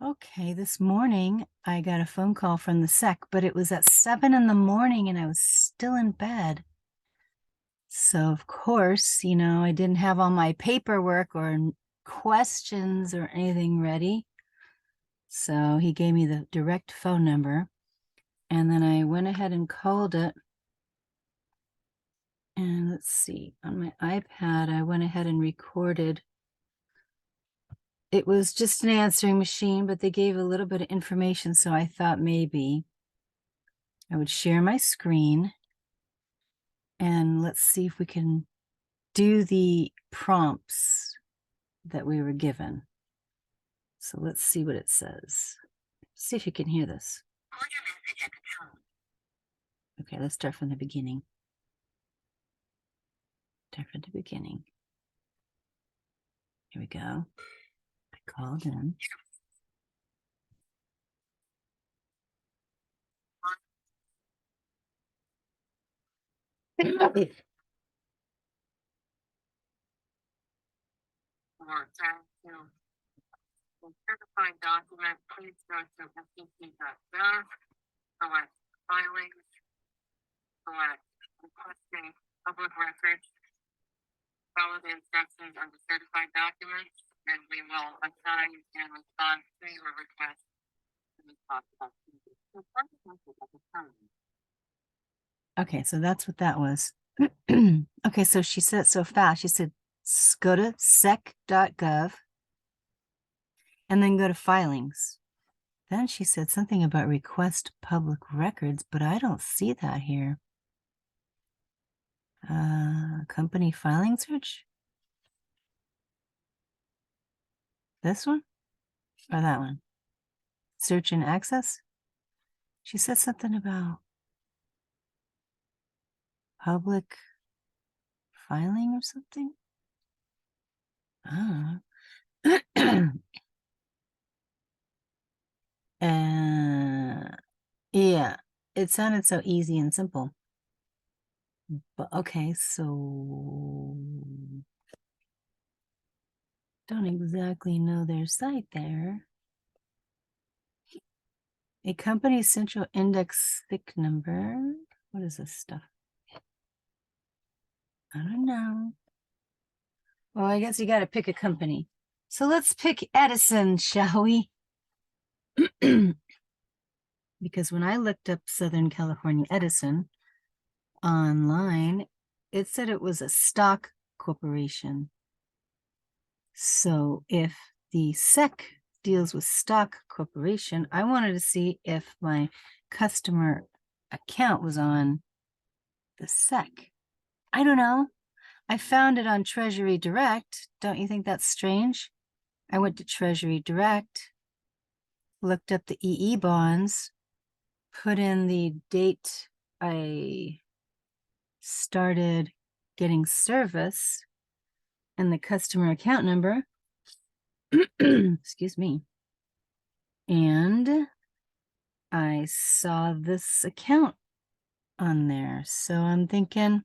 Okay, this morning I got a phone call from the SEC, but it was at 7 in the morning and I was still in bed. So, of course, I didn't have all my paperwork or questions or anything ready. So he gave me the direct phone number, and then I went ahead and called it. And let's see, on my iPad, I went ahead and recorded. It was just an answering machine, but they gave a little bit of information, so I thought maybe I would share my screen and let's see if we can do the prompts that we were given. So let's see what it says. See if you can hear this. Okay, let's start from the beginning. Start from the beginning. Here we go. I called in. Certified document, please go to sec.gov, select filings, select requesting public records, follow the instructions on the certified documents, and we will assign and respond to your request. Okay, so that's what that was. Okay, so she said so fast. She said, go to sec.gov and then go to filings. Then she said something about request public records, but I don't see that here. Company filing search? This one? Or that one? Search and access? She said something about public filing or something? Oh. Yeah, it sounded so easy and simple. But okay, so don't exactly know their site there. A company's central index thick number. What is this stuff? I don't know. Well, I guess you got to pick a company. So let's pick Edison, shall we? Because when I looked up Southern California Edison online, it said it was a stock corporation. So if the SEC deals with stock corporation, I wanted to see if my customer account was on the SEC. I don't know. I found it on Treasury Direct. Don't you think that's strange? I went to Treasury Direct, looked up the EE bonds, put in the date I started getting service and the customer account number. Excuse me. And I saw this account on there. So I'm thinking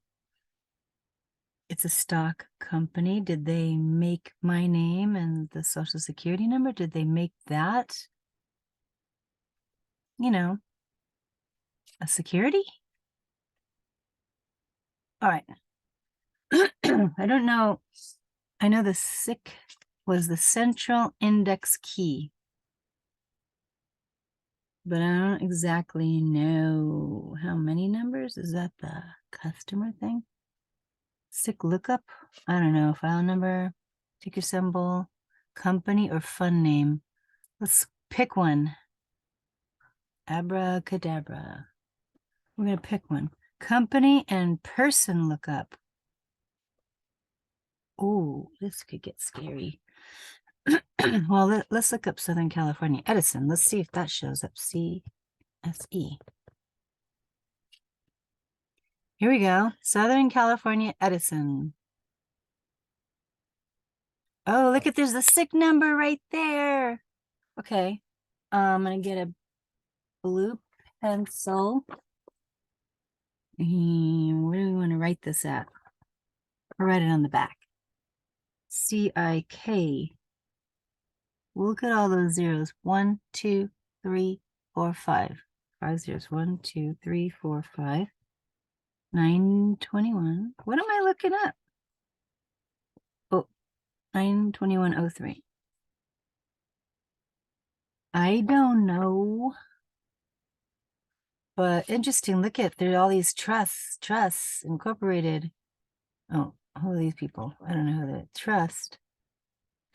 it's a stock company. Did they make my name and the social security number? Did they make that, a security? All right. I don't know. I know the SIC was the central index key, but I don't exactly know how many numbers. Is that the customer thing? SIC lookup? I don't know. File number, ticker symbol, company, or fund name. Let's pick one. Abracadabra. We're going to pick one. Company and person lookup. Oh, this could get scary. Well, let's look up Southern California Edison. Let's see if that shows up. CSE. Here we go. Southern California Edison. Oh, look at, there's the SIC number right there. Okay. I'm going to get a blue pencil. And where do we want to write this at? I'll write it on the back. CIK. Look at all those zeros. 1, 2, 3, 4, 5. 5 zeros. 1, 2, 3, 4, 5. 921. What am I looking up? Oh, 92103. I don't know. But interesting. Look at there are all these trusts incorporated. Oh, who are these people? I don't know who that trust.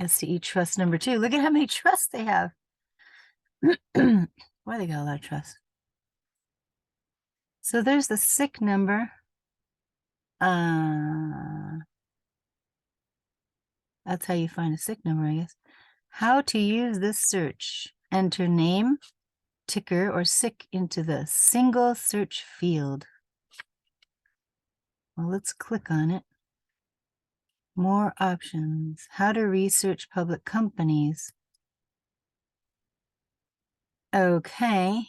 STE trust number 2. Look at how many trusts they have. Why they got a lot of trusts? So there's the SIC number. That's how you find a SIC number, I guess. How to use this search. Enter name, ticker, or SIC into the single search field. Well, let's click on it. More options. How to research public companies. Okay.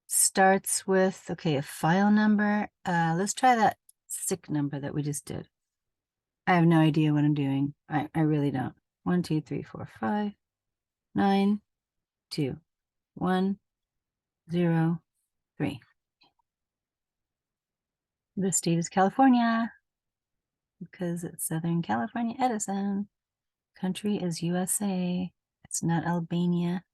Starts with, okay, a file number. Let's try that SIC number that we just did. I have no idea what I'm doing. I really don't. 1, 2, 3, 4, 5, 9, 2, 1, 0, 3. The state is California because it's Southern California, Edison. Country is USA. It's not Albania.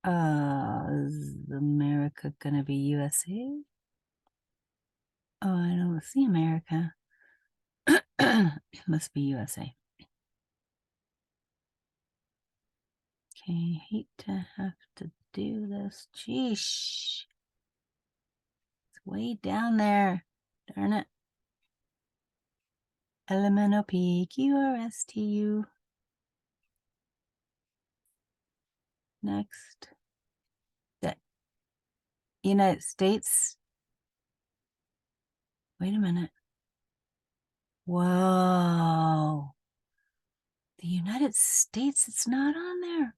Is America gonna be USA? Oh, I don't see America. Must be USA. Okay, hate to have to do this. Sheesh. It's way down there. Darn it. LMNOPQRSTU. Next. The United States. Wait a minute. Whoa. The United States, it's not on there.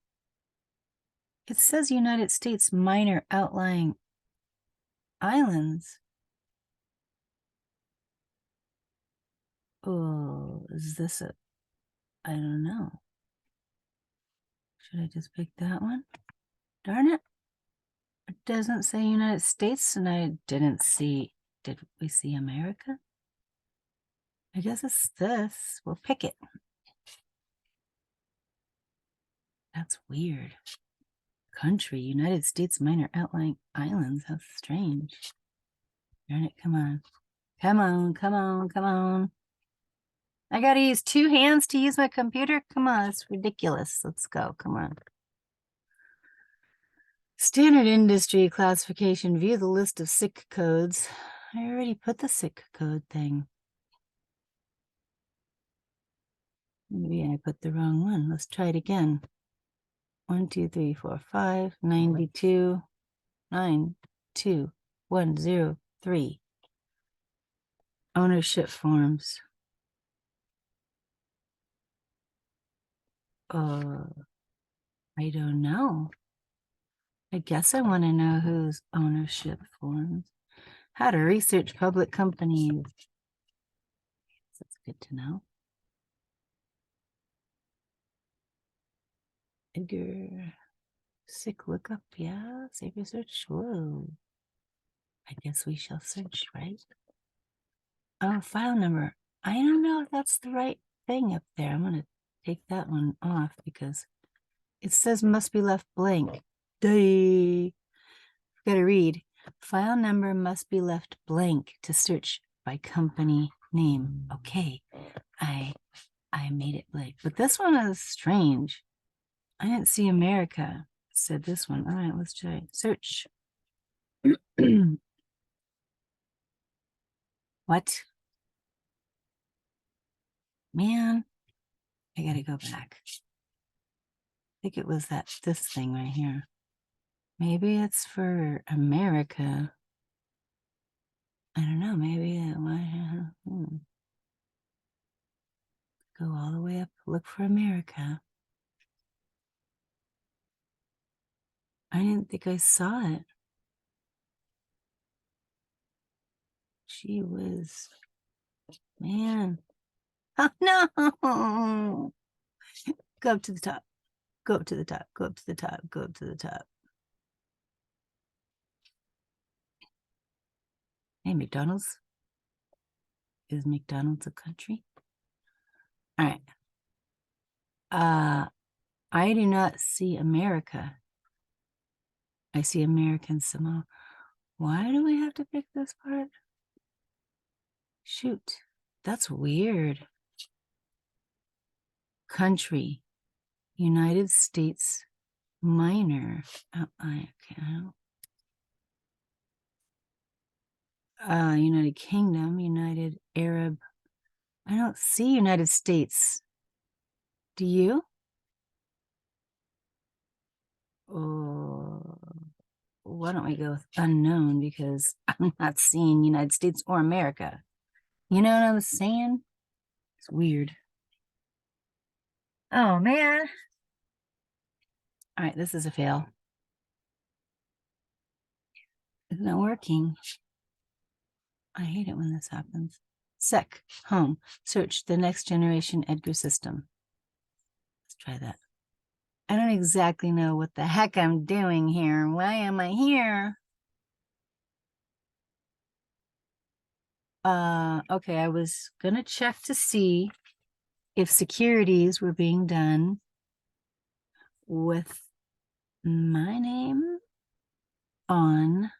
It says United States minor outlying islands. Oh, is this a, I don't know. Should I just pick that one? Darn it. It doesn't say United States, and I didn't see, did we see America? I guess it's this. We'll pick it. That's weird. Country, United States minor outlying islands. How strange. Darn it, come on. Come on, come on, come on. I gotta use 2 hands to use my computer? Come on, it's ridiculous. Let's go, come on. Standard industry classification. View the list of SIC codes. I already put the SIC code thing. Maybe I put the wrong one. Let's try it again. 1, 2, 3, 4, 5, 92, 9, 2, 1, 0, 3. Ownership forms. I don't know. I guess I want to know whose ownership forms. How to research public companies. That's good to know. Edgar. SIC lookup, yeah. Save your search. Whoa. I guess we shall search, right? Oh, file number. I don't know if that's the right thing up there. I'm going to take that one off because it says must be left blank. Duh. Gotta read. File number must be left blank to search by company name. Okay, I made it blank. But this one is strange. I didn't see America. It said this one. All right, let's try it. Search. What? Man, I gotta go back. I think it was this thing right here. Maybe it's for America. I don't know. Maybe go all the way up. Look for America. I didn't think I saw it. Gee whiz. Man, Oh, no. Go up to the top. Go up to the top. Go up to the top. Go up to the top. Hey, McDonald's. Is McDonald's a country? All right. I do not see America. I see American Samoa. Why do we have to pick this part? Shoot. That's weird. Country. United States minor. United Kingdom, United Arab. I don't see United States. Do you? Oh, why don't we go with unknown, because I'm not seeing United States or America. You know what I was saying? It's weird. Oh, man. All right, this is a fail. It's not working. I hate it when this happens. Sec, home, search the next generation Edgar system. Let's try that. I don't exactly know what the heck I'm doing here. Why am I here? Okay, I was gonna check to see if securities were being done with my name on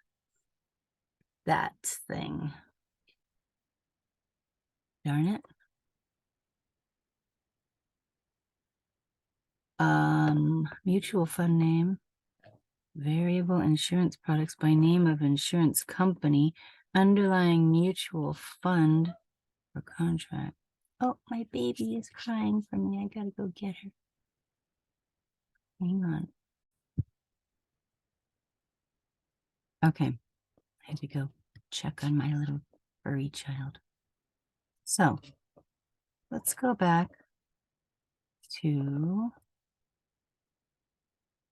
that thing. Darn it. Mutual fund name, variable insurance products by name of insurance company, underlying mutual fund or contract. Oh, my baby is crying for me. I gotta go get her. Hang on. Okay, I had to go check on my little furry child. So let's go back to,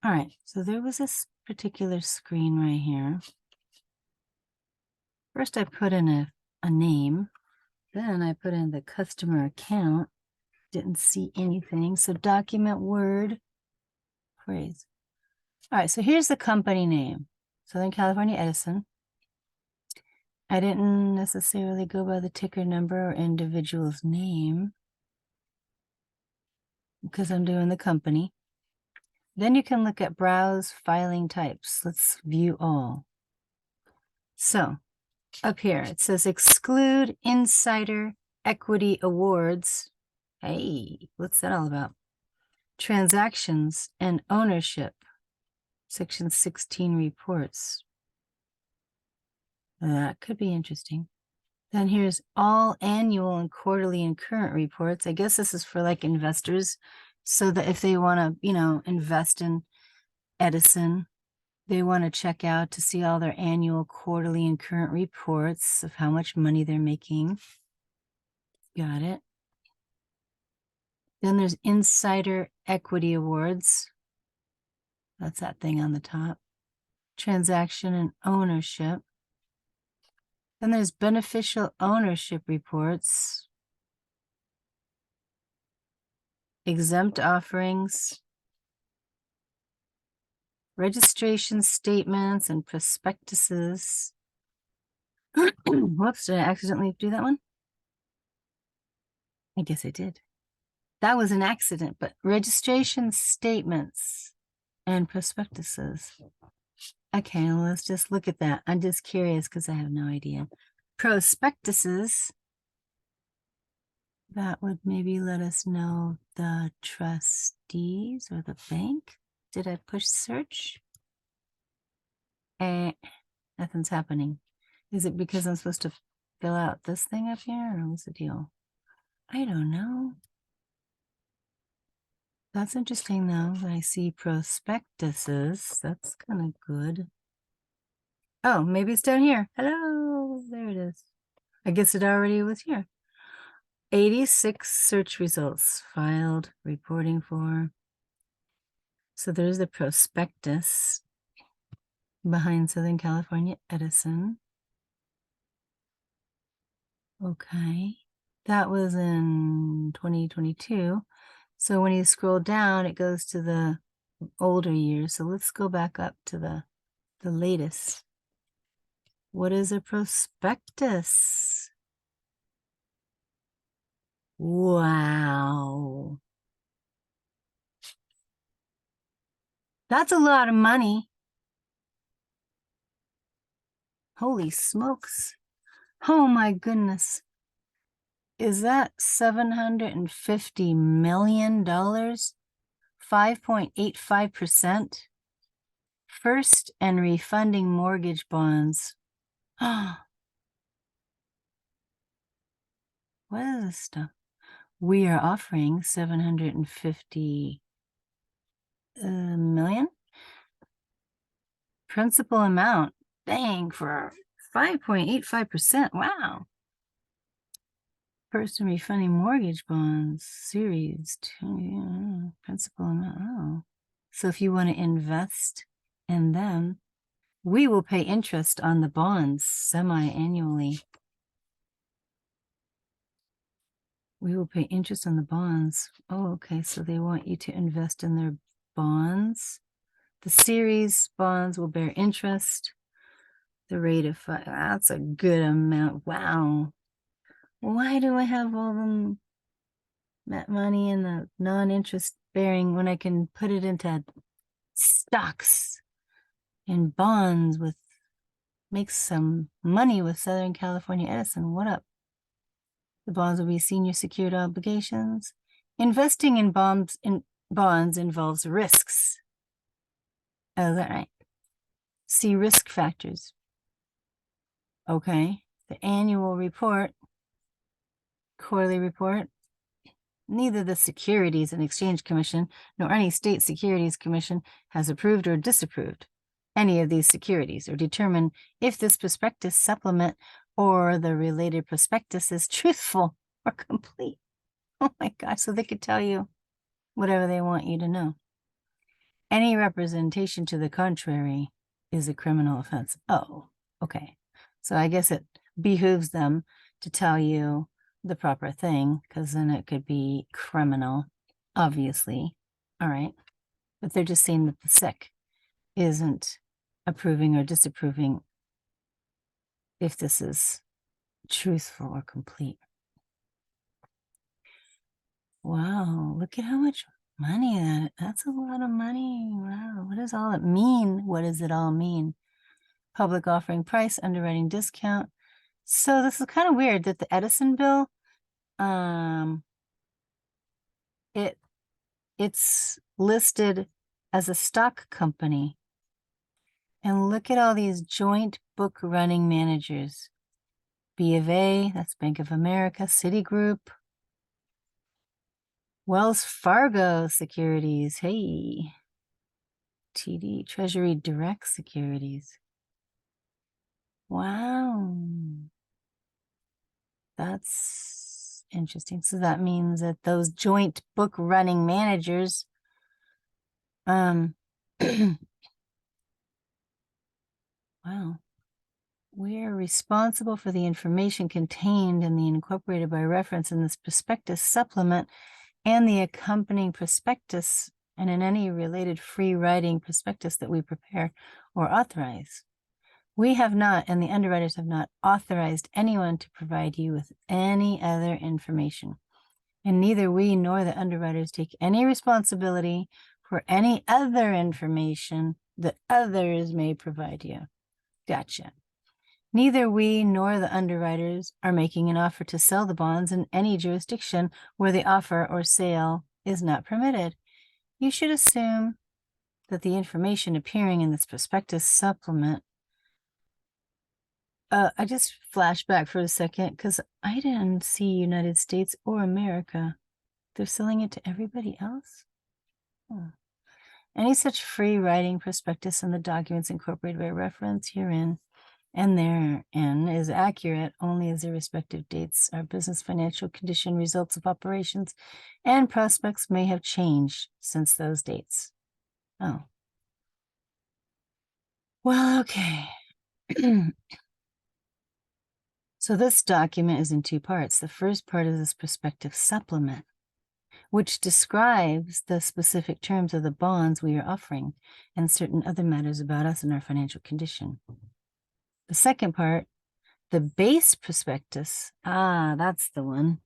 all right, so there was this particular screen right here. First I put in a name, then I put in the customer account, didn't see anything. So document word phrase. All right, so here's the company name, Southern California Edison. I didn't necessarily go by the ticker number or individual's name because I'm doing the company. Then you can look at browse filing types. Let's view all. So up here, it says exclude insider equity awards. Hey, what's that all about? Transactions and ownership. Section 16 reports. That could be interesting. Then here's all annual and quarterly and current reports. I guess this is for like investors, so that if they want to, invest in Edison, they want to check out to see all their annual, quarterly, and current reports of how much money they're making. Got it. Then there's insider equity awards. That's that thing on the top. Transaction and ownership. Then there's beneficial ownership reports. Exempt offerings. Registration statements and prospectuses. Whoops, did I accidentally do that one? I guess I did. That was an accident, but registration statements and prospectuses. Okay, well, let's just look at that. I'm just curious because I have no idea. Prospectuses, that would maybe let us know the trustees or the bank. Did I push search? Nothing's happening. Is it because I'm supposed to fill out this thing up here, or what's the deal? I don't know. That's interesting though. I see prospectuses. That's kind of good. Oh, maybe it's down here. Hello, there it is. I guess it already was here. 86 search results filed, reporting for. So there's the prospectus behind Southern California Edison. Okay. That was in 2022. So when you scroll down, it goes to the older years. So let's go back up to the latest. What is a prospectus? Wow. That's a lot of money. Holy smokes. Oh my goodness. Is that $750 million? 5.85%? First and refunding mortgage bonds. What is this stuff? We are offering 750 million principal amount. Dang, for 5.85%. Wow. First and refunding mortgage bonds series 2 principal amount. Oh. So if you want to invest in them, we will pay interest on the bonds semi-annually. We will pay interest on the bonds. Oh, okay. So they want you to invest in their bonds. The series bonds will bear interest. The rate of that's a good amount. Wow. Why do I have all them that money in the non-interest bearing when I can put it into stocks and bonds with make some money with Southern California Edison? What up? The bonds will be senior secured obligations. Investing in bonds involves risks. Oh, is that right? See risk factors. Okay. The annual report, quarterly report. Neither the Securities and Exchange Commission nor any state securities commission has approved or disapproved any of these securities or determined if this prospectus supplement or the related prospectus is truthful or complete. Oh my gosh, so they could tell you whatever they want you to know. Any representation to the contrary is a criminal offense. Oh, okay. So I guess it behooves them to tell you the proper thing, because then it could be criminal, obviously. All right. But they're just saying that the SEC isn't approving or disapproving if this is truthful or complete. Wow, look at how much money that's a lot of money. Wow, what does all it mean? What does it all mean? Public offering price, underwriting discount. So this is kind of weird that the Edison bill, it's listed as a stock company. And look at all these joint book running managers. B of A, that's Bank of America, Citigroup, Wells Fargo Securities, hey, TD, Treasury Direct Securities. Wow. That's interesting. So that means that those joint book running managers, wow. We're responsible for the information contained and the incorporated by reference in this prospectus supplement and the accompanying prospectus and in any related free writing prospectus that we prepare or authorize. We have not, and the underwriters have not authorized anyone to provide you with any other information. And neither we nor the underwriters take any responsibility for any other information that others may provide you. Gotcha. Neither we nor the underwriters are making an offer to sell the bonds in any jurisdiction where the offer or sale is not permitted. You should assume that the information appearing in this prospectus supplement. I just flashed back for a second because I didn't see United States or America. They're selling it to everybody else? Oh. Any such free writing prospectus in the documents incorporated by reference herein and therein is accurate only as their respective dates are business, financial condition, results of operations, and prospects may have changed since those dates. Oh. Well, okay. So this document is in two parts. The first part is this prospective supplement, which describes the specific terms of the bonds we are offering and certain other matters about us and our financial condition. The second part, the base prospectus, that's the one,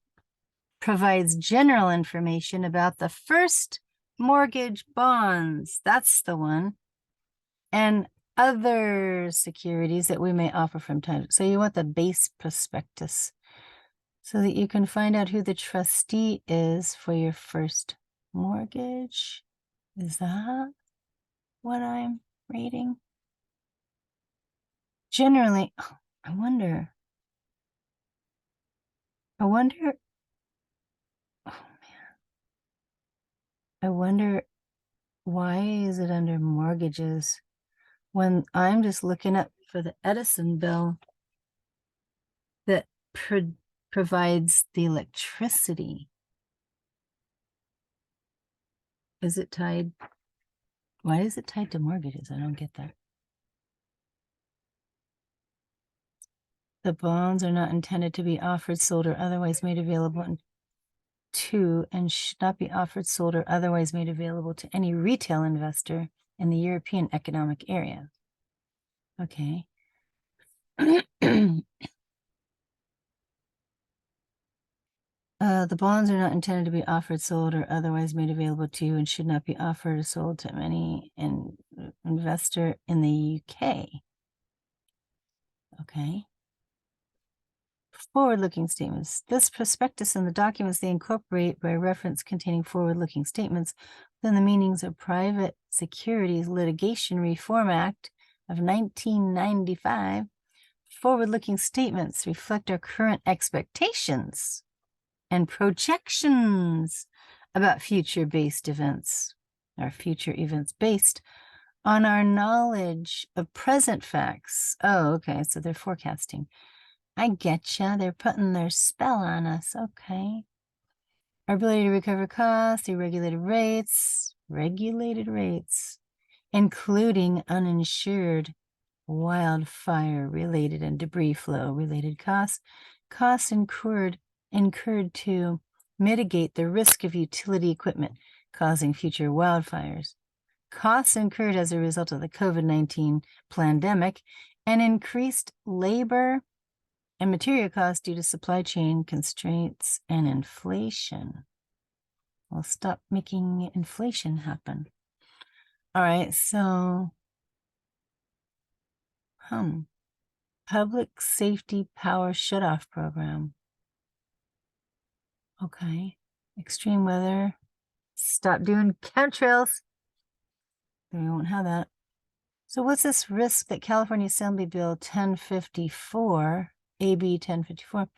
provides general information about the first mortgage bonds, that's the one, and other securities that we may offer from time. So you want the base prospectus so that you can find out who the trustee is for your first mortgage. Is that what I'm reading? Generally, I wonder, oh man, I wonder why is it under mortgages when I'm just looking up for the Edison bill that provides the electricity. Is it tied? Why is it tied to mortgages? I don't get that. The bonds are not intended to be offered, sold, or otherwise made available to, and should not be offered, sold, or otherwise made available to any retail investor in the European Economic Area. Okay. The bonds are not intended to be offered, sold, or otherwise made available to, and should not be offered or sold to any investor in the UK. Okay. Forward-looking statements. This prospectus and the documents they incorporate by reference containing forward-looking statements within the meanings of Private Securities Litigation Reform Act of 1995. Forward-looking statements reflect our current expectations and projections about future-based events, or future events based on our knowledge of present facts. Oh, okay, so they're forecasting. I getcha. They're putting their spell on us. Okay. Our ability to recover costs through regulated rates, including uninsured wildfire-related and debris flow-related costs incurred to mitigate the risk of utility equipment causing future wildfires, costs incurred as a result of the COVID-19 pandemic, and increased labor and material costs due to supply chain constraints and inflation. We'll stop making inflation happen. All right, so public safety power shutoff program. Okay, extreme weather. Stop doing chemtrails. We won't have that. So what's this risk that California Assembly Bill 1054, AB 1054,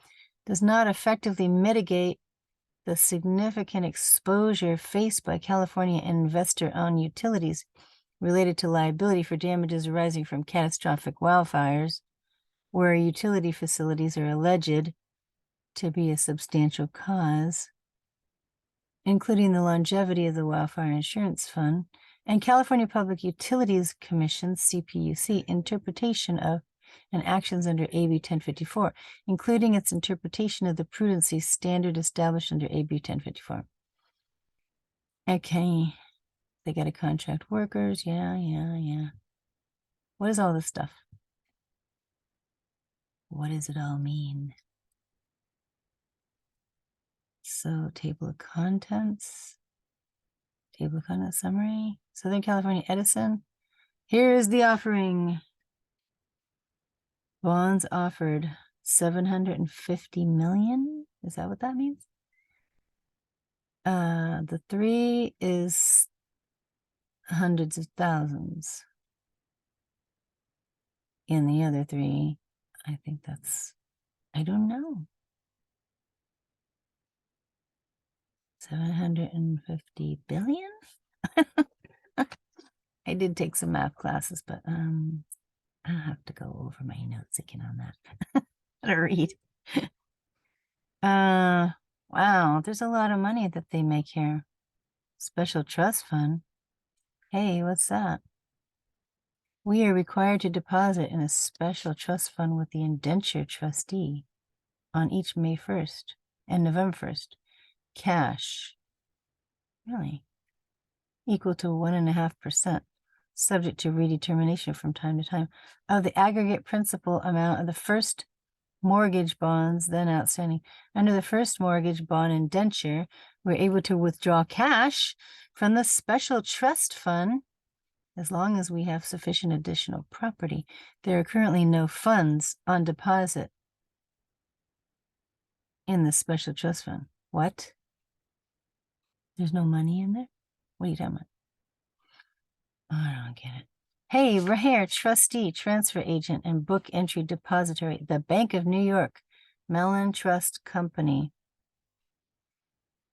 does not effectively mitigate the significant exposure faced by California investor-owned utilities related to liability for damages arising from catastrophic wildfires, where utility facilities are alleged to be a substantial cause, including the longevity of the Wildfire Insurance Fund, and California Public Utilities Commission, CPUC, interpretation of and actions under AB 1054, including its interpretation of the prudency standard established under AB 1054. Okay, they got to contract workers. Yeah. What is all this stuff? What does it all mean? So, table of contents summary. Southern California Edison. Here's the offering. Bonds offered 750 million. Is that what that means? The 3 is hundreds of thousands. In the other 3, I think that's, I don't know. 750 billion? I did take some math classes, but I'll have to go over my notes again on that. To read. Wow, there's a lot of money that they make here. Special trust fund. Hey, what's that? We are required to deposit in a special trust fund with the indenture trustee. on each May 1st and November 1st. Cash, really, equal to 1.5%, subject to redetermination from time to time, of the aggregate principal amount of the first mortgage bonds then outstanding. Under the first mortgage bond indenture, we're able to withdraw cash from the special trust fund as long as we have sufficient additional property. There are currently no funds on deposit in the special trust fund. What? There's no money in there? What are you talking about? I don't get it. Hey, Rahare, trustee, transfer agent, and book entry depository, the Bank of New York, Mellon Trust Company.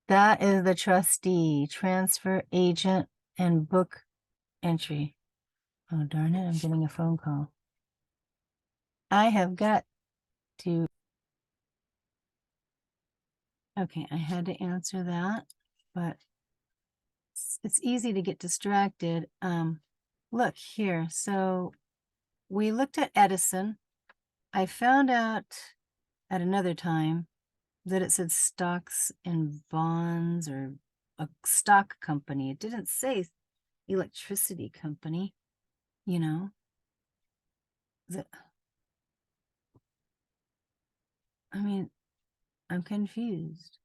That is the trustee, transfer agent, and book entry. Oh, darn it, I'm getting a phone call. I have got to... Okay, I had to answer that, but it's easy to get distracted. Look here. So we looked at Edison. I found out at another time that it said stocks and bonds or a stock company. It didn't say electricity company, you know. I mean, I'm confused.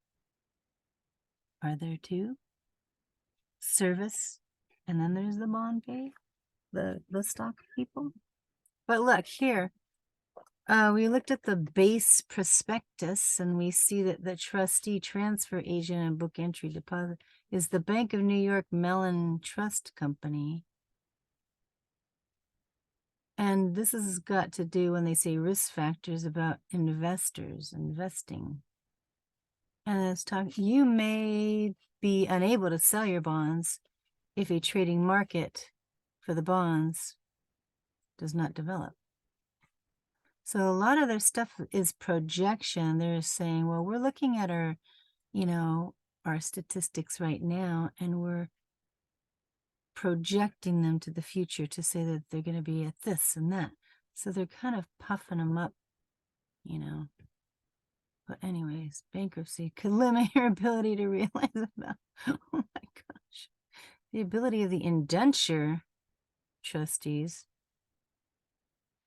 Are there two? Service, and then there's the bond pay, the stock people. But look here, we looked at the base prospectus and we see that the trustee, transfer agent, and book entry deposit is the Bank of New York Mellon Trust Company. And this has got to do when they say risk factors about investors investing. And it's talking, you may be unable to sell your bonds if a trading market for the bonds does not develop. So a lot of their stuff is projection. They're saying, well, we're looking at our, you know, our statistics right now, and we're projecting them to the future to say that they're going to be at this and that. So they're kind of puffing them up, you know. But anyways, bankruptcy could limit your ability to realize about, oh my gosh, the ability of the indenture trustees,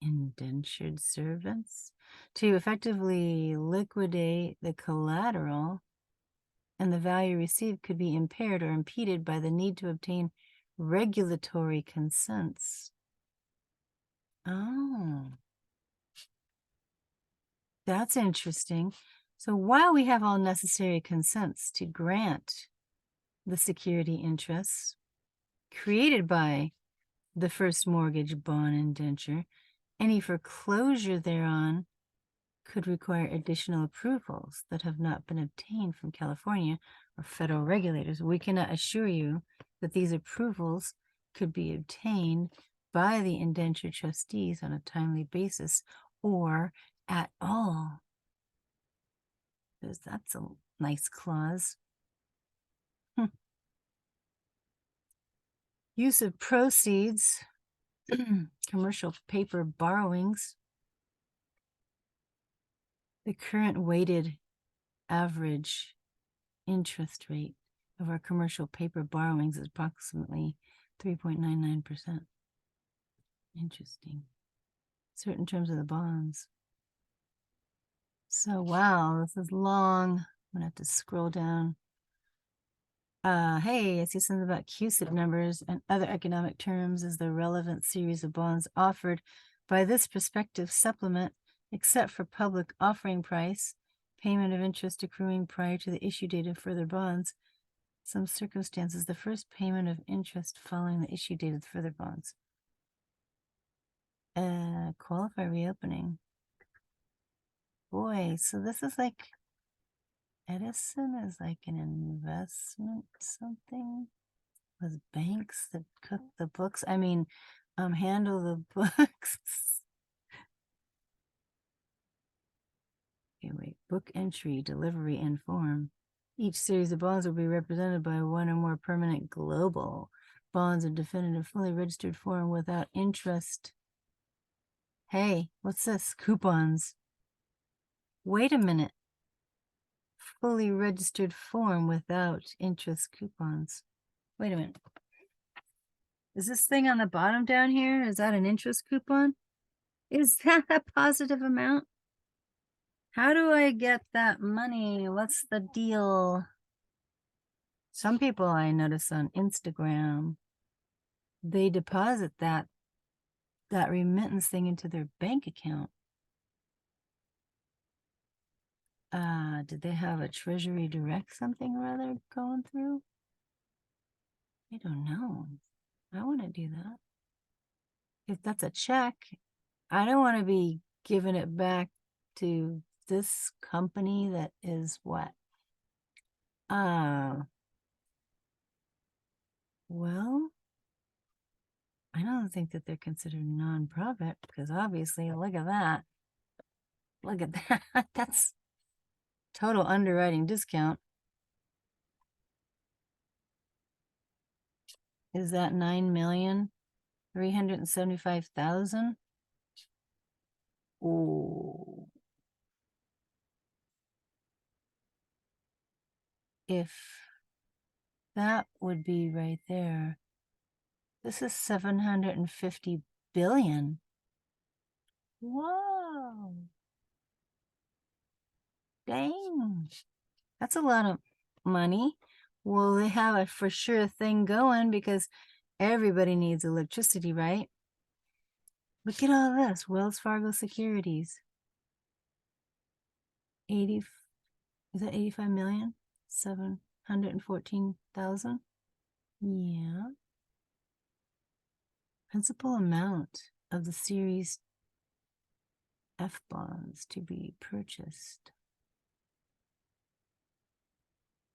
indentured servants, to effectively liquidate the collateral, and the value received could be impaired or impeded by the need to obtain regulatory consents. Oh, that's interesting. So while we have all necessary consents to grant the security interests created by the first mortgage bond indenture, any foreclosure thereon could require additional approvals that have not been obtained from California or federal regulators. We cannot assure you that these approvals could be obtained by the indenture trustees on a timely basis or at all. That's a nice clause. Use of proceeds, commercial paper borrowings. The current weighted average interest rate of our commercial paper borrowings is approximately 3.99%. Interesting. Certain terms of the bonds. So, wow, this is long. I'm going to have to scroll down. Hey, I see something about CUSIP numbers and other economic terms as the relevant series of bonds offered by this prospective supplement, except for public offering price, payment of interest accruing prior to the issue date of further bonds. Some circumstances, the first payment of interest following the issue date of the further bonds. Qualify reopening. Boy, so this is like Edison is like an investment something with banks that cook the books. I mean, handle the books. Okay, wait. Book entry, delivery, and form. Each series of bonds will be represented by one or more permanent global bonds of definitive, fully registered form without interest. Hey, what's this? Coupons. Wait a minute. Fully registered form without interest coupons. Wait a minute. Is this thing on the bottom down here? Is that an interest coupon? Is that a positive amount? How do I get that money? What's the deal? Some people I notice on Instagram, they deposit that remittance thing into their bank account. Did they have a Treasury Direct something or other going through? I don't know. I want to do that. If that's a check, I don't want to be giving it back to this company that is what? Well, I don't think that they're considered nonprofit because obviously, look at that. Look at that. That's total underwriting discount. Is that 9,375,000? Oh. If that would be right there. This is 750 billion. Whoa. Dang. That's a lot of money. Well, they have a for sure thing going because everybody needs electricity, right? Look at all this. Wells Fargo Securities. 80, is that 85 million? 714,000? Yeah. Principal amount of the Series F bonds to be purchased.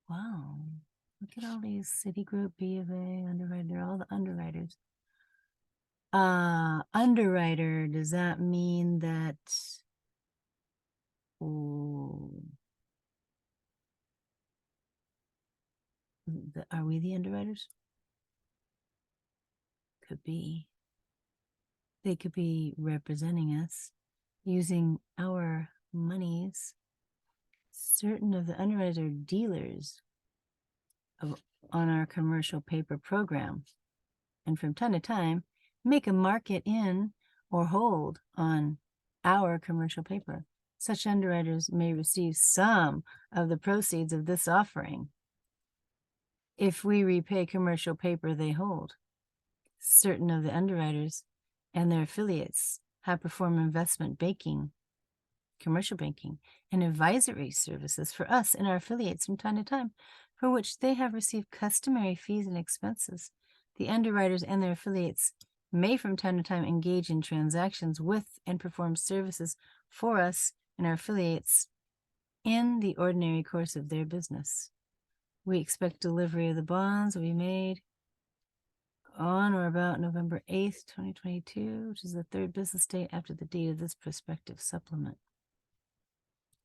Wow. Look at all these Citigroup, B of A, underwriter. They're all the underwriters. Underwriter, does that mean that are we the underwriters? Could be. They could be representing us using our monies. Certain of the underwriters are dealers on our commercial paper program, and from time to time make a market in or hold on our commercial paper. Such underwriters may receive some of the proceeds of this offering if we repay commercial paper they hold. Certain of the underwriters and their affiliates have performed investment banking, commercial banking, and advisory services for us and our affiliates from time to time, for which they have received customary fees and expenses. The underwriters and their affiliates may from time to time engage in transactions with and perform services for us and our affiliates in the ordinary course of their business. We expect delivery of the bonds will be made on or about November 8th, 2022, which is the third business day after the date of this prospective supplement.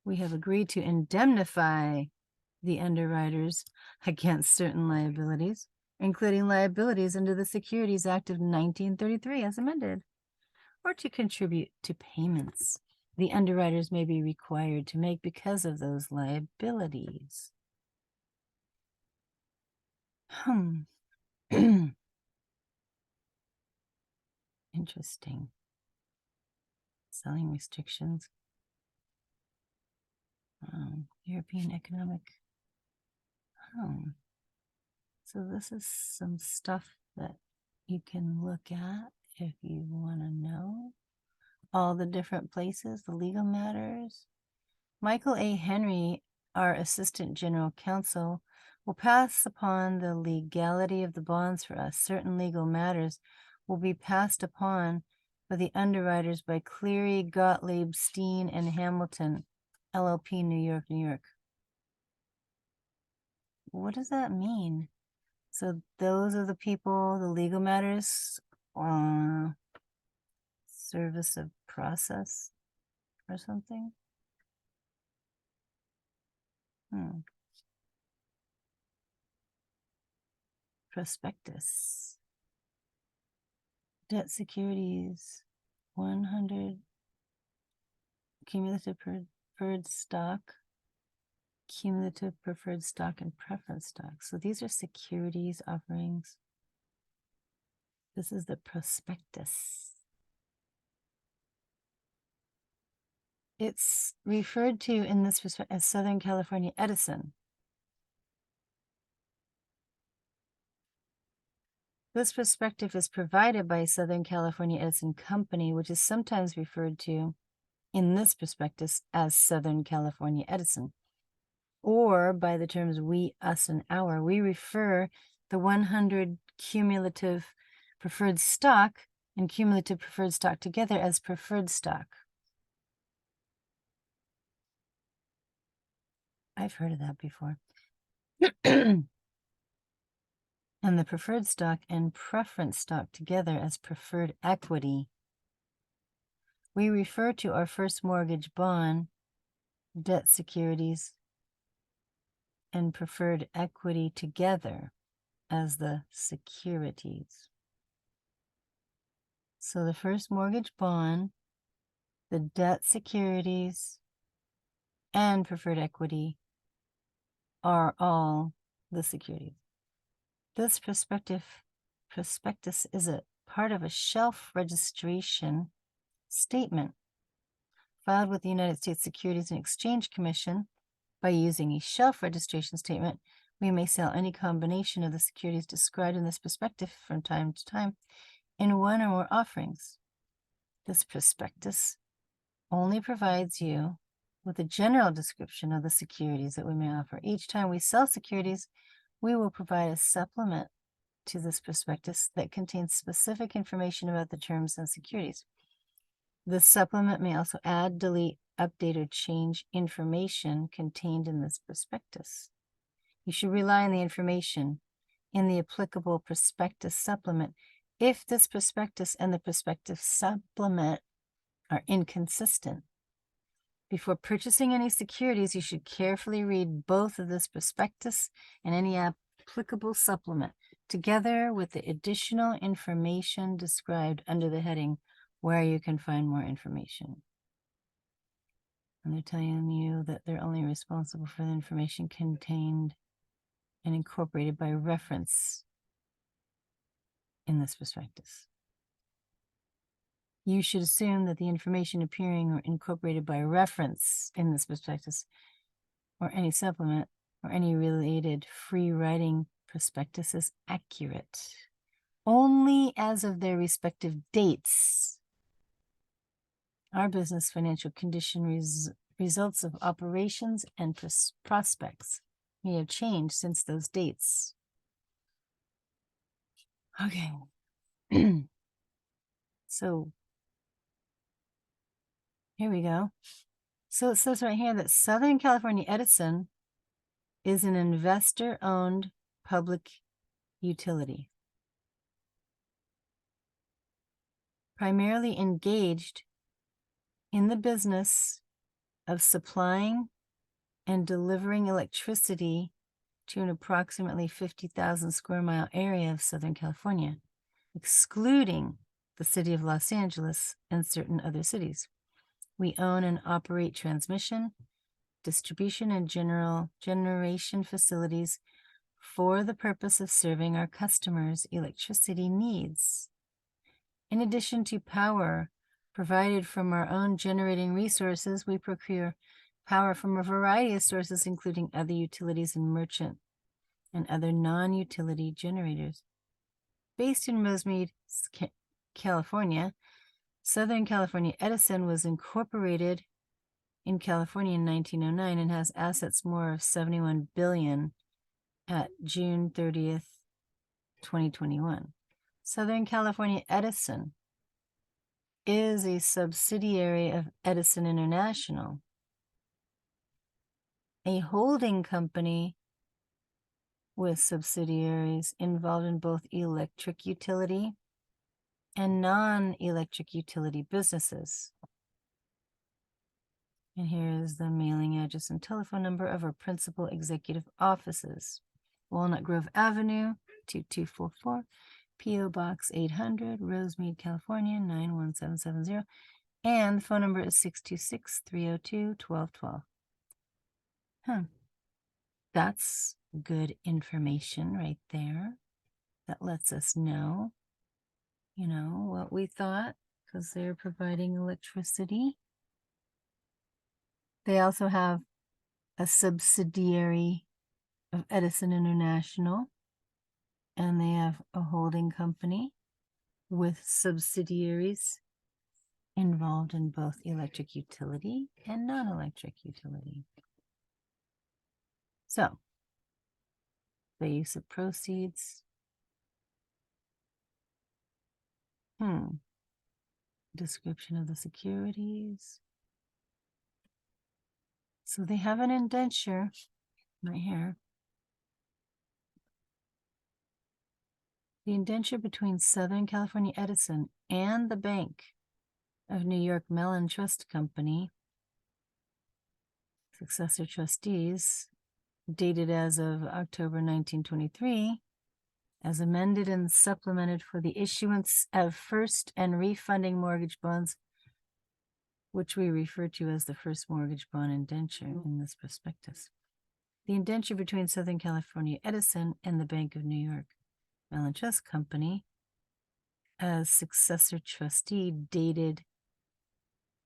We have agreed to indemnify the underwriters against certain liabilities, including liabilities under the Securities Act of 1933 as amended, or to contribute to payments the underwriters may be required to make because of those liabilities. Interesting. Selling restrictions. European economic. So this is some stuff that you can look at if you want to know all the different places, the legal matters. Michael A. Henry, our Assistant General Counsel, will pass upon the legality of the bonds for us. Certain legal matters will be passed upon for the underwriters by Cleary, Gottlieb, Steen, and Hamilton, LLP, New York, New York. What does that mean? So those are the people, the legal matters, service of process or something? Prospectus. Debt securities, 100 cumulative preferred stock, cumulative preferred stock, and preference stock. So these are securities offerings. This is the prospectus. It's referred to in this respect as Southern California Edison. This perspective is provided by Southern California Edison Company, which is sometimes referred to in this prospectus as Southern California Edison, or by the terms we, us, and our. We refer the 100 cumulative preferred stock and cumulative preferred stock together as preferred stock. I've heard of that before. And the preferred stock and preference stock together as preferred equity. We refer to our first mortgage bond, debt securities, and preferred equity together as the securities. So the first mortgage bond, the debt securities, and preferred equity are all the securities. This prospectus is a part of a shelf registration statement filed with the United States Securities and Exchange Commission. By using a shelf registration statement, we may sell any combination of the securities described in this prospectus from time to time in one or more offerings. This prospectus only provides you with a general description of the securities that we may offer. Each time we sell securities, we will provide a supplement to this prospectus that contains specific information about the terms and securities. This supplement may also add, delete, update, or change information contained in this prospectus. You should rely on the information in the applicable prospectus supplement if this prospectus and the prospectus supplement are inconsistent. Before purchasing any securities, you should carefully read both of this prospectus and any applicable supplement, together with the additional information described under the heading where you can find more information. And they're telling you that they're only responsible for the information contained and incorporated by reference in this prospectus. You should assume that the information appearing or incorporated by reference in this prospectus or any supplement or any related free writing prospectus is accurate only as of their respective dates. Our business, financial condition, results of operations, and prospects may have changed since those dates. Okay. So here we go. So it says right here that Southern California Edison is an investor-owned public utility, primarily engaged in the business of supplying and delivering electricity to an approximately 50,000 square mile area of Southern California, excluding the city of Los Angeles and certain other cities. We own and operate transmission, distribution, and generation facilities for the purpose of serving our customers' electricity needs. In addition to power provided from our own generating resources, we procure power from a variety of sources, including other utilities and merchant and other non-utility generators. Based in Rosemead, California, Southern California Edison was incorporated in California in 1909 and has assets more of $71 billion at June 30th, 2021. Southern California Edison is a subsidiary of Edison International, a holding company with subsidiaries involved in both electric utility and non-electric utility businesses. And here is the mailing address and telephone number of our principal executive offices. Walnut Grove Avenue, 2244, P.O. Box 800, Rosemead, California, 91770. And the phone number is 626-302-1212. Huh. That's good information right there. That lets us know, what we thought, because they're providing electricity. They also have a subsidiary of Edison International, and they have a holding company with subsidiaries involved in both electric utility and non-electric utility. So, the use of proceeds. Description of the securities. So they have an indenture right here. The indenture between Southern California Edison and the Bank of New York Mellon Trust Company, successor trustees, dated as of October 1923, as amended and supplemented for the issuance of first and refunding mortgage bonds, which we refer to as the first mortgage bond indenture in this prospectus. The indenture between Southern California Edison and the Bank of New York Mellon Trust Company, as successor trustee, dated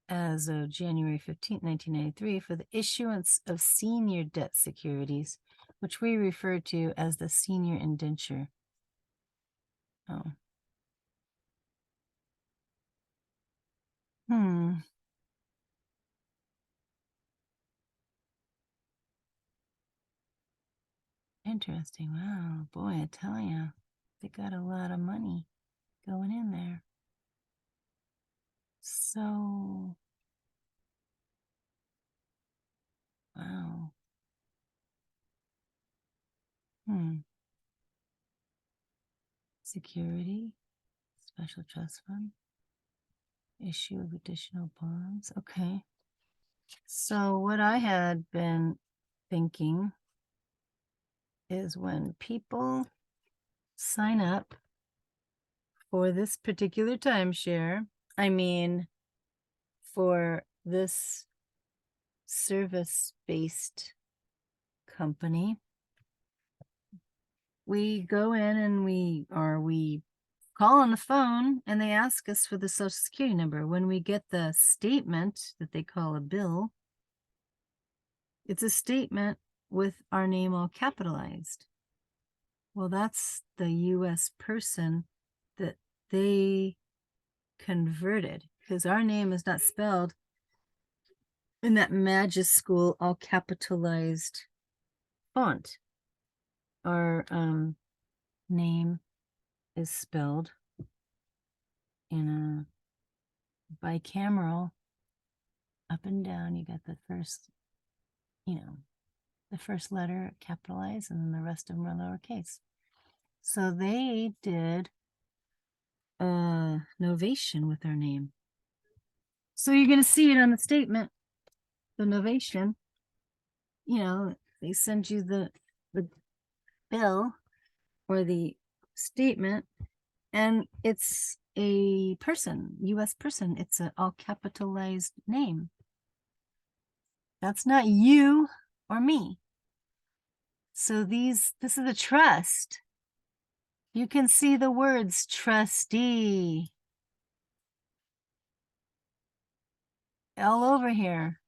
as of January 15, 1993, for the issuance of senior debt securities, which we refer to as the senior indenture. Oh. Interesting. Wow. Boy, I tell you, they got a lot of money going in there. So, wow. Security, special trust fund, issue of additional bonds. Okay. So what I had been thinking is when people sign up for this particular timeshare, I mean, for this service-based company, we go in and we call on the phone and they ask us for the social security number. When we get the statement that they call a bill, it's a statement with our name all capitalized. Well, that's the U.S. person that they converted, because our name is not spelled in that School all capitalized font. Our name is spelled in a bicameral, up and down. You got the first, the first letter capitalized, and then the rest of them are lowercase. So they did a novation with our name. So you're going to see it on the statement, the novation. They send you the bill or the statement, and it's a person, U.S. person. It's an all capitalized name. That's not you or me. So this is a trust. You can see the words trustee all over here.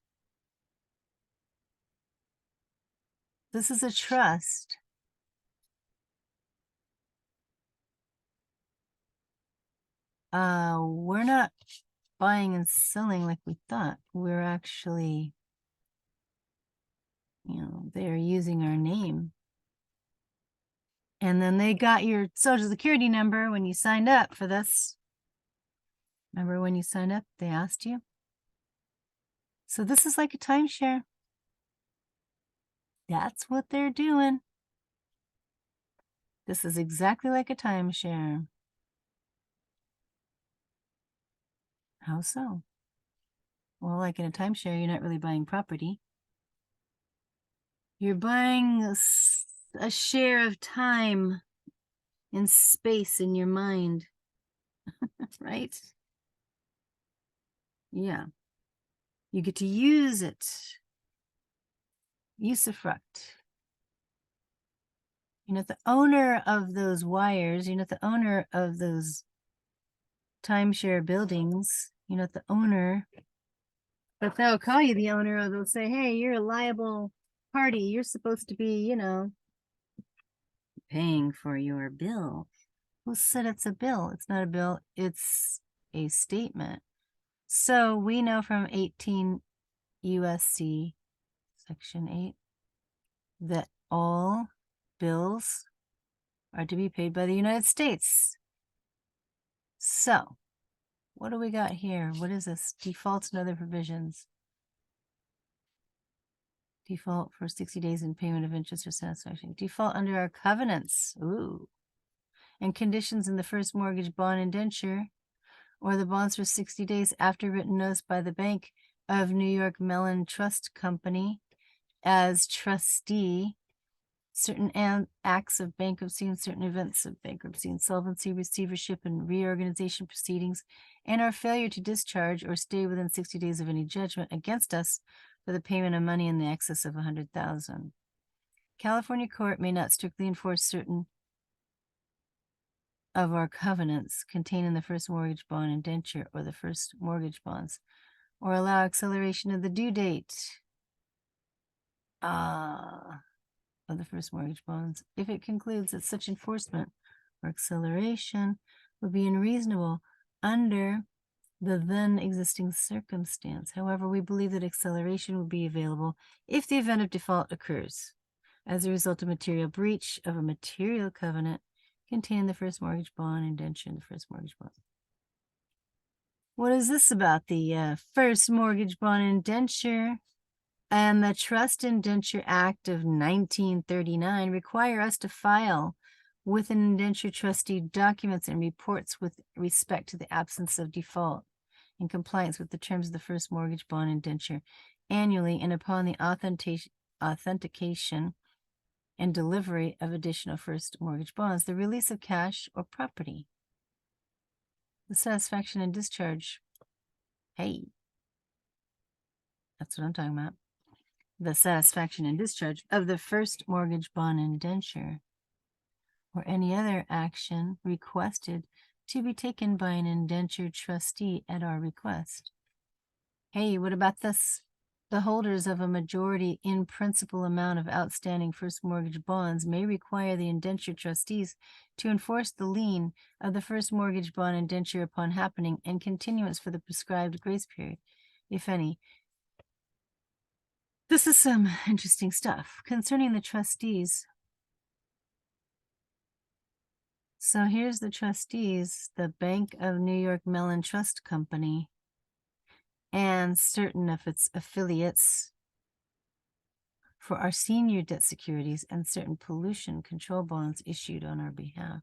This is a trust. We're not buying and selling like we thought. We're actually, they're using our name. And then they got your social security number when you signed up for this. Remember when you signed up, they asked you? So this is like a timeshare. That's what they're doing. This is exactly like a timeshare. How so? Well, like in a timeshare, you're not really buying property. You're buying a share of time and space in your mind, right? Yeah. You get to use it. Usufruct. You're not the owner of those wires. You're not the owner of those timeshare buildings. You're not the owner. But they'll call you the owner, or they'll say, hey, you're a liable party. You're supposed to be, paying for your bill. Who said it's a bill? It's not a bill. It's a statement. So we know from 18 USC Section 8 that all bills are to be paid by the United States. So what do we got here? What is this? Defaults and other provisions. Default for 60 days in payment of interest or satisfaction. Default under our covenants. Ooh. And conditions in the first mortgage bond indenture or the bonds for 60 days after written notice by the Bank of New York Mellon Trust Company as trustee, certain acts of bankruptcy and certain events of bankruptcy, insolvency, receivership, and reorganization proceedings, and our failure to discharge or stay within 60 days of any judgment against us for the payment of money in the excess of $100,000. California court may not strictly enforce certain of our covenants contained in the first mortgage bond indenture or the first mortgage bonds, or allow acceleration of the due date of the first mortgage bonds if it concludes that such enforcement or acceleration would be unreasonable under the then existing circumstance. However, we believe that acceleration will be available if the event of default occurs as a result of material breach of a material covenant contained in the first mortgage bond indenture and the first mortgage bond. What is this about the first mortgage bond indenture and the Trust Indenture Act of 1939 require us to file with an indenture trustee documents and reports with respect to the absence of default in compliance with the terms of the first mortgage bond indenture annually and upon the authentication and delivery of additional first mortgage bonds, the release of cash or property, the satisfaction and discharge. Hey, that's what I'm talking about. The satisfaction and discharge of the first mortgage bond indenture or any other action requested to be taken by an indenture trustee at our request. Hey, what about this? The holders of a majority in principal amount of outstanding first mortgage bonds may require the indenture trustees to enforce the lien of the first mortgage bond indenture upon happening and continuance for the prescribed grace period, if any. This is some interesting stuff concerning the trustees. So here's the trustees, the Bank of New York Mellon Trust Company, and certain of its affiliates for our senior debt securities and certain pollution control bonds issued on our behalf.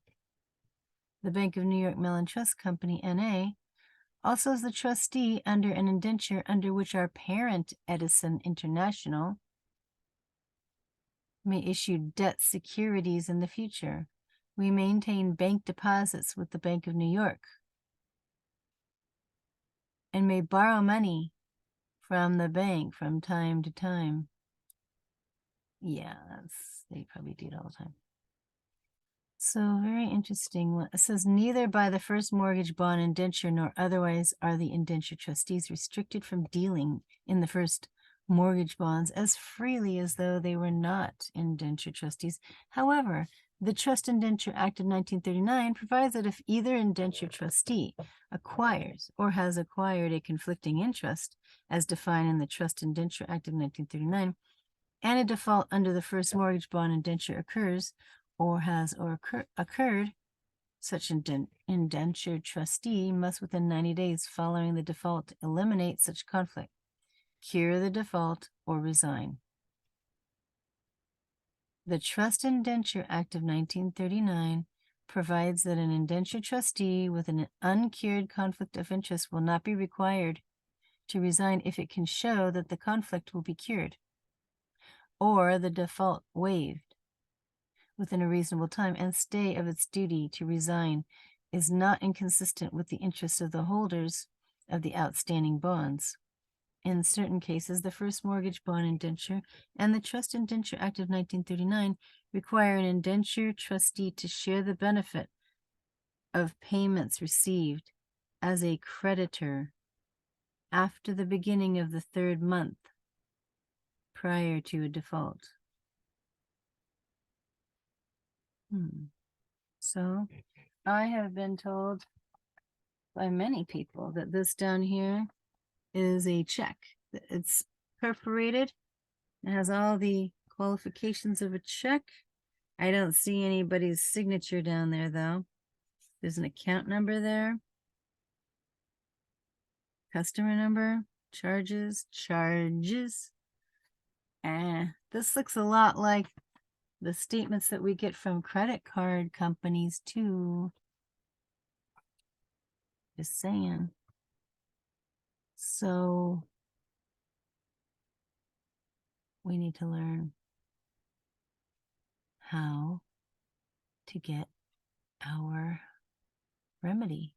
The Bank of New York Mellon Trust Company, N.A., also is the trustee under an indenture under which our parent, Edison International, may issue debt securities in the future. We maintain bank deposits with the Bank of New York and may borrow money from the bank from time to time. Yeah, they probably do it all the time. So very interesting. It says neither by the first mortgage bond indenture nor otherwise are the indenture trustees restricted from dealing in the first mortgage bonds as freely as though they were not indenture trustees. However, the Trust Indenture Act of 1939 provides that if either indenture trustee acquires or has acquired a conflicting interest as defined in the Trust Indenture Act of 1939, and a default under the first mortgage bond indenture occurs or has occurred, such indenture trustee must within 90 days following the default eliminate such conflict, cure the default, or resign. The Trust Indenture Act of 1939 provides that an indenture trustee with an uncured conflict of interest will not be required to resign if it can show that the conflict will be cured or the default waived within a reasonable time, and stay of its duty to resign is not inconsistent with the interests of the holders of the outstanding bonds. In certain cases, the first mortgage bond indenture and the Trust Indenture Act of 1939 require an indenture trustee to share the benefit of payments received as a creditor after the beginning of the third month prior to a default. So I have been told by many people that this down here is a check. It's perforated. It has all the qualifications of a check. I don't see anybody's signature down there, though. There's an account number there. Customer number, charges. This looks a lot like the statements that we get from credit card companies, too. Just saying. So we need to learn how to get our remedy.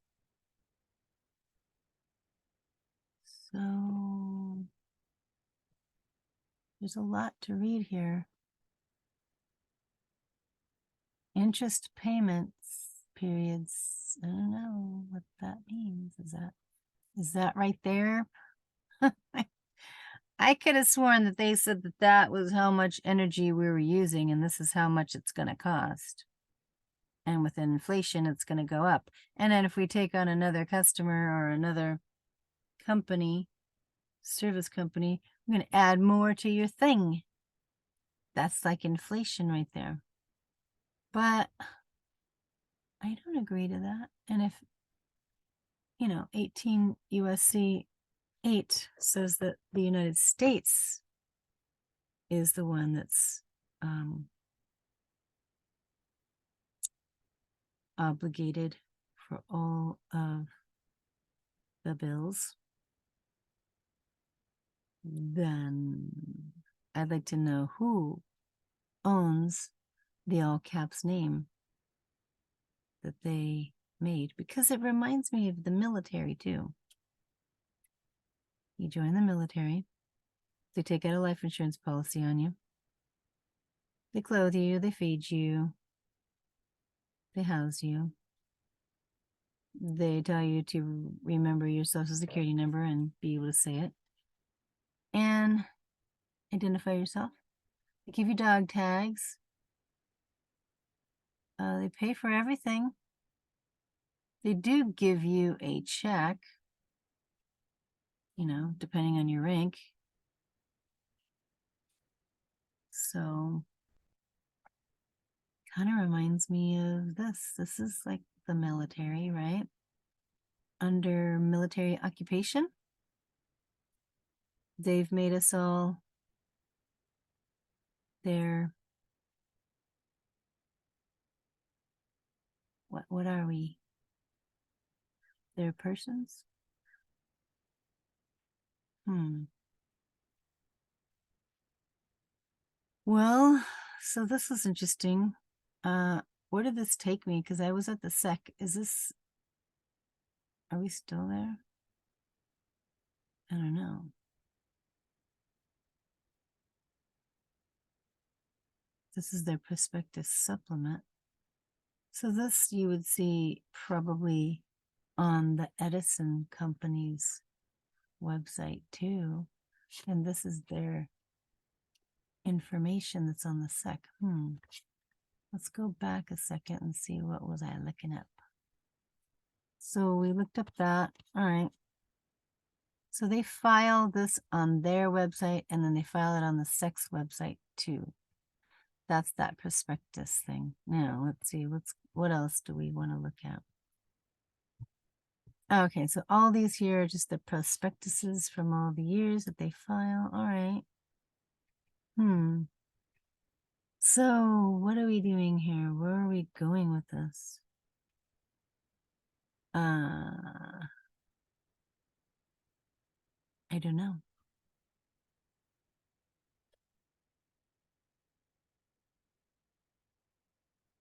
So there's a lot to read here. Interest payments periods. I don't know what that means. Is that right there? I could have sworn that they said that that was how much energy we were using, and this is how much it's going to cost. And with inflation, it's going to go up. And then if we take on another customer or another company, service company, we're going to add more to your thing. That's like inflation right there. But I don't agree to that. And if, 18 USC 8 says that the United States is the one that's obligated for all of the bills, then I'd like to know who owns the all caps name that they made, because it reminds me of the military too. You join the military, they take out a life insurance policy on you, they clothe you, they feed you, they house you, they tell you to remember your social security number and be able to say it, and identify yourself. They give you dog tags. They pay for everything. They do give you a check, depending on your rank. So kind of reminds me of this. This is like the military, right? Under military occupation, they've made us all their, what are we? Their persons? Well, so this is interesting. Where did this take me? Because I was at the SEC. Are we still there? I don't know. This is their prospectus supplement. So this you would see probably on the Edison Company's website too. And this is their information that's on the SEC. Let's go back a second and see what was I looking up. So we looked up that. All right. So they file this on their website, and then they file it on the SEC's website too. That's that prospectus thing. Now let's see, what else do we want to look at? Okay, so all these here are just the prospectuses from all the years that they file. All right. So what are we doing here? Where are we going with this? I don't know.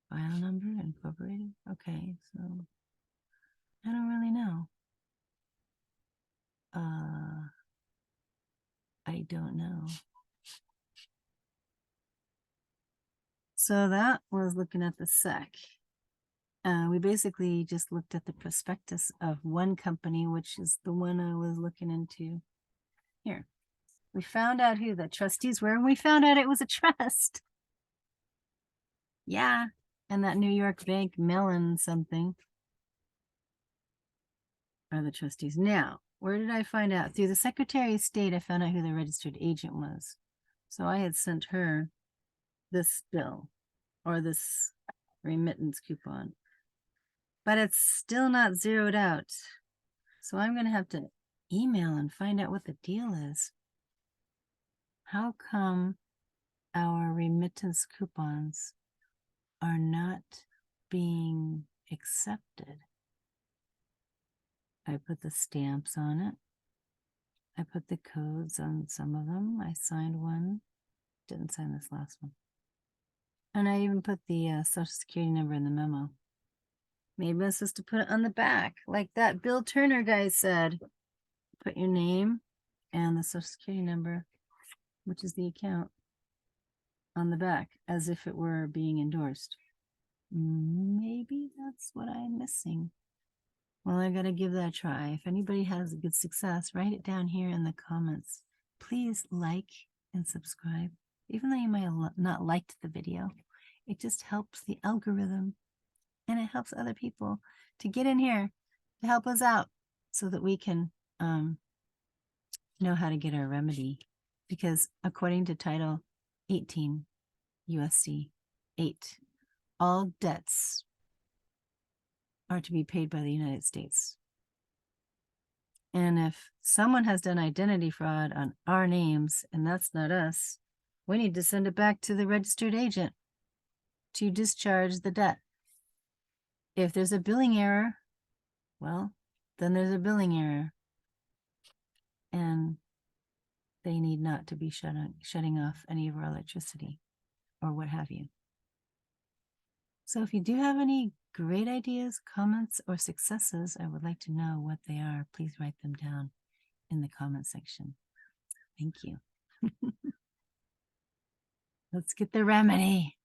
File number incorporated. Okay, so I don't really know. I don't know. So that was looking at the SEC. We basically just looked at the prospectus of one company, which is the one I was looking into here. We found out who the trustees were, and we found out it was a trust. Yeah, and that New York Bank Mellon something are the trustees. Now, where did I find out? Through the Secretary of State, I found out who the registered agent was. So I had sent her this bill or this remittance coupon, but it's still not zeroed out. So I'm going to have to email and find out what the deal is. How come our remittance coupons are not being accepted? I put the stamps on it. I put the codes on some of them. I signed one. Didn't sign this last one. And I even put the social security number in the memo. Maybe I'm supposed to put it on the back, like that Bill Turner guy said. Put your name and the social security number, which is the account, on the back, as if it were being endorsed. Maybe that's what I'm missing. Well, I gotta give that a try. If anybody has a good success, write it down here in the comments. Please like and subscribe. Even though you might have not liked the video, it just helps the algorithm and it helps other people to get in here to help us out so that we can know how to get our remedy. Because according to Title 18 USC 8, all debts are to be paid by the United States. And if someone has done identity fraud on our names, and that's not us, we need to send it back to the registered agent to discharge the debt. If there's a billing error, well, then there's a billing error. And they need not to be shutting off any of our electricity or what have you. So if you do have any great ideas, comments, or successes, I would like to know what they are. Please write them down in the comment section. Thank you. Let's get the remedy.